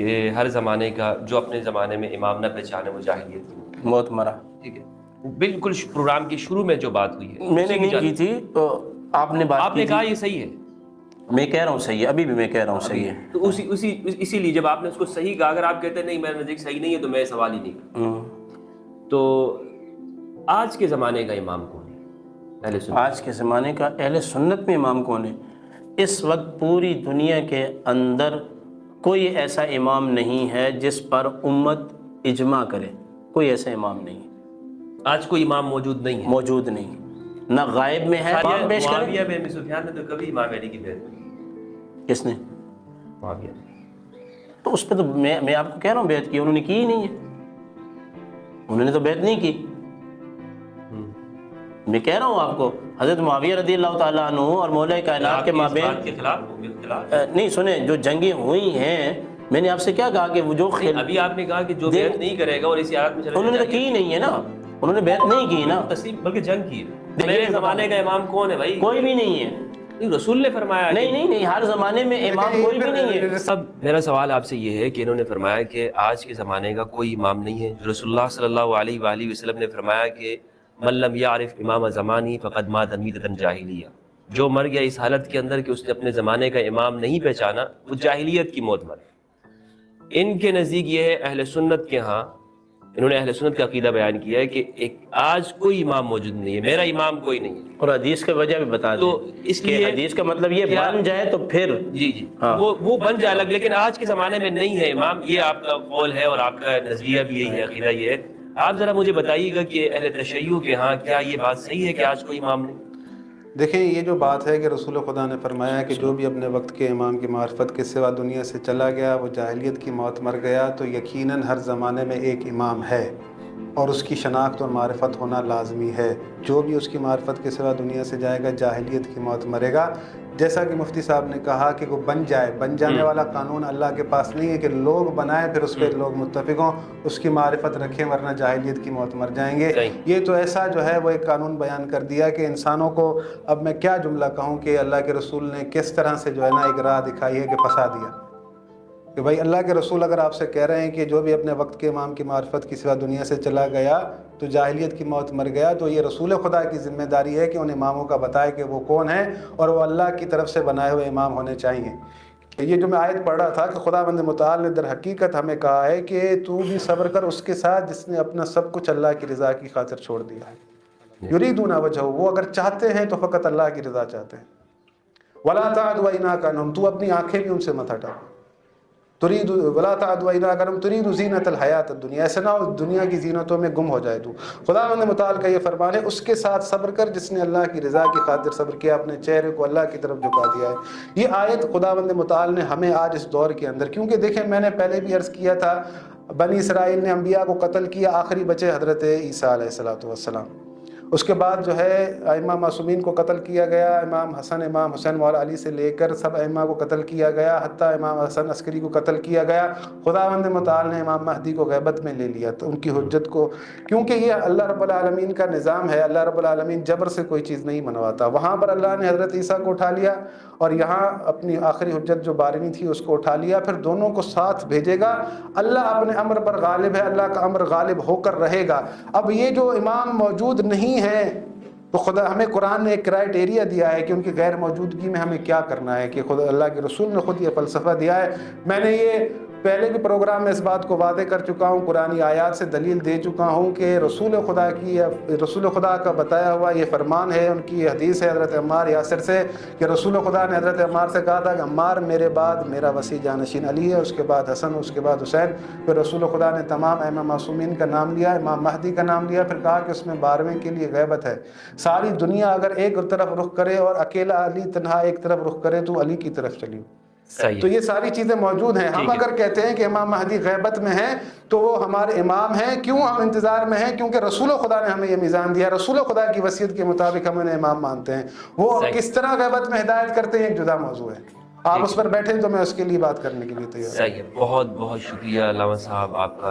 کہ ہر زمانے کا جو اپنے زمانے میں امام نہ پہچانے وہ جاہلیت کی موت مرا. ٹھیک ہے، بالکل پروگرام کے شروع میں جو بات ہوئی ہے میں نے نہیں کی تھی تو آپ نے بات آپ کی نے تھی. کہا یہ صحیح ہے. میں کہہ رہا ہوں صحیح ہے، ابھی بھی میں کہہ رہا ہوں صحیح ہے. تو اسی لیے جب آپ نے اس کو صحیح کہا، اگر آپ کہتے ہیں نہیں میرے نزدیک صحیح نہیں ہے تو میں سوال ہی نہیں کرتا. تو آج کے زمانے کا امام کون ہے اہل سنت؟ آج کے زمانے کا اہل سنت میں امام کون ہے؟ اس وقت پوری دنیا کے اندر کوئی ایسا امام نہیں ہے جس پر امت اجماع کرے. کوئی ایسا امام نہیں ہے. آج کوئی امام موجود نہیں ہے، موجود نہیں، نہ غائب میں ہے. امام پیش کریں. معاویہ بن ابی سفیان نے تو کبھی امام علی کی بیعت نہیں کی. کس نے؟ معاویہ نے. تو اس پہ تو میں آپ کو کہہ رہا ہوں بیعت کی، انہوں نے کی ہی نہیں ہے. انہوں نے تو بیعت نہیں کی. میں کہہ رہا ہوں آپ کو حضرت معاویہ رضی اللہ تعالیٰ عنہ اور مولا کائنات کے مابین کے خلاف نہیں سنیں، جو جنگیں ہوئی ہیں، میں نے آپ سے کیا کہا کہ وہ جو ابھی آپ نے کہا کہ جو بیعت نہیں کرے گا اور اسی آیت میں چلے انہوں نے تو کی نہیں ہے نا، انہوں نے بیعت نہیں کی نا، تسلیم بلکہ جنگ کی ہے. میرے زمانے کا امام کون ہے بھائی؟ کوئی بھی نہیں ہے. رسول نے فرمایا نہیں ہر زمانے میں امام کوئی بھی نہیں ہے. اب میرا سوال آپ سے یہ ہے کہ انہوں نے فرمایا کہ آج کے زمانے کا کوئی امام نہیں ہے. رسول اللہ صلی اللہ علیہ وآلہ وسلم نے فرمایا کہ من لم یعرف امام زمانی فقد مات میتۃ جاہلیہ. جو مر گیا اس حالت کے اندر کہ اس نے اپنے زمانے کا امام نہیں پہچانا، وہ جاہلیت کی موت مر. ان کے نزدیک یہ ہے اہل سنت کے ہاں، انہوں نے اہل سنت کا عقیدہ بیان کیا ہے کہ آج کوئی امام موجود نہیں ہے، میرا امام کوئی نہیں ہے. اور حدیث کی وجہ بھی بتا دیں. تو اس لیے حدیث کا مطلب یہ بن جائے تو پھر جی وہ بن جائے الگ، لیکن آج کے زمانے میں نہیں ہے امام. یہ آپ کا قول ہے اور آپ کا نظریہ بھی یہی ہے، عقیدہ یہ ہے. آپ ذرا مجھے بتائیے گا کہ اہل تشیع کے ہاں کیا یہ بات صحیح ہے کہ آج کوئی امام نہیں؟ دیکھیں، یہ جو بات ہے کہ رسول خدا نے فرمایا کہ جو بھی اپنے وقت کے امام کی معرفت کے سوا دنیا سے چلا گیا وہ جاہلیت کی موت مر گیا. تو یقیناً ہر زمانے میں ایک امام ہے اور اس کی شناخت اور معرفت ہونا لازمی ہے. جو بھی اس کی معرفت کے سوا دنیا سے جائے گا جاہلیت کی موت مرے گا. جیسا کہ مفتی صاحب نے کہا کہ وہ بن جانے والا قانون اللہ کے پاس نہیں ہے کہ لوگ بنائیں پھر اس پہ لوگ متفق ہوں، اس کی معرفت رکھیں ورنہ جاہلیت کی موت مر جائیں گے. یہ تو ایسا جو ہے وہ ایک قانون بیان کر دیا کہ انسانوں کو، اب میں کیا جملہ کہوں کہ اللہ کے رسول نے کس طرح سے جو ہے نا ایک راہ دکھائی ہے کہ پھنسا دیا. کہ بھائی اللہ کے رسول اگر آپ سے کہہ رہے ہیں کہ جو بھی اپنے وقت کے امام کی معرفت کی سوا دنیا سے چلا گیا تو جاہلیت کی موت مر گیا، تو یہ رسول خدا کی ذمہ داری ہے کہ ان اماموں کا بتائے کہ وہ کون ہیں اور وہ اللہ کی طرف سے بنائے ہوئے امام ہونے چاہیے. یہ جو میں آیت پڑھ رہا تھا کہ خداوند متعال نے در حقیقت ہمیں کہا ہے کہ تو بھی صبر کر اس کے ساتھ جس نے اپنا سب کچھ اللہ کی رضا کی خاطر چھوڑ دیا ہے. یریدون وجہہ، وہ اگر چاہتے ہیں تو فقط اللہ کی رضا چاہتے ہیں. ولا تعد عیناک عنہم، تو اپنی آنکھیں بھی ان سے مت ہٹا. ترید ولا تعد عیناک عنہم ترید زینت الحیات الدنیا، ایسا نہ ہو دنیا کی زینتوں میں گم ہو جائے تو. خداوند متعال کا یہ فرمان ہے اس کے ساتھ صبر کر جس نے اللہ کی رضا کی خاطر صبر کیا، اپنے چہرے کو اللہ کی طرف جھکا دیا ہے. یہ آیت خداوند متعال نے ہمیں آج اس دور کے اندر، کیونکہ دیکھیں میں نے پہلے بھی عرض کیا تھا بنی اسرائیل نے انبیاء کو قتل کیا، آخری بچے حضرت عیسیٰ علیہ السلام. اس کے بعد جو ہے ائمہ معصومین کو قتل کیا گیا، امام حسن امام حسین مولا علی سے لے کر سب ائمہ کو قتل کیا گیا، حتیٰ امام حسن عسکری کو قتل کیا گیا. خداوند متعال نے امام مہدی کو غیبت میں لے لیا تو ان کی حجت کو، کیونکہ یہ اللہ رب العالمین کا نظام ہے، اللہ رب العالمین جبر سے کوئی چیز نہیں منواتا. وہاں پر اللہ نے حضرت عیسیٰ کو اٹھا لیا اور یہاں اپنی آخری حجت جو بارہویں تھی اس کو اٹھا لیا، پھر دونوں کو ساتھ بھیجے گا. اللہ اپنے امر پر غالب ہے، اللہ کا امر غالب ہو کر رہے گا. اب یہ جو امام موجود نہیں ہے تو خدا ہمیں قرآن نے ایک کرائٹیریا دیا ہے کہ ان کی غیر موجودگی میں ہمیں کیا کرنا ہے، کہ خدا اللہ کے رسول نے خود یہ فلسفہ دیا ہے. میں نے یہ پہلے بھی پروگرام میں اس بات کو واضح کر چکا ہوں، قرآنی آیات سے دلیل دے چکا ہوں کہ رسول خدا کا بتایا ہوا یہ فرمان ہے. ان کی حدیث ہے حضرت عمار یاسر سے کہ رسول خدا نے حضرت عمار سے کہا تھا کہ عمار میرے بعد میرا وسیع جانشین علی ہے، اس کے بعد حسن، اس کے بعد حسین. پھر رسول خدا نے تمام ائمہ معصومین کا نام لیا، امام مہدی کا نام لیا، پھر کہا کہ اس میں 12ویں کے لیے غیبت ہے. ساری دنیا اگر ایک طرف رخ کرے اور اکیلا علی تنہا ایک طرف رخ کرے تو علی کی طرف چلی. تو یہ ساری چیزیں موجود ہیں. ہم اگر کہتے ہیں کہ امام مہدی غیبت میں ہیں تو وہ ہمارے امام ہیں. کیوں ہم انتظار میں ہیں؟ کیونکہ رسول خدا نے ہمیں یہ میزان دیا، رسول خدا کی وصیت کے مطابق ہم انہیں امام مانتے ہیں. وہ کس طرح غیبت میں ہدایت کرتے ہیں ایک جدا موضوع ہے. آپ اس پر بیٹھیں تو میں اس کے لیے بات کرنے کے لیے تیار ہوں. صحیح ہے. بہت بہت شکریہ علامہ صاحب آپ کا.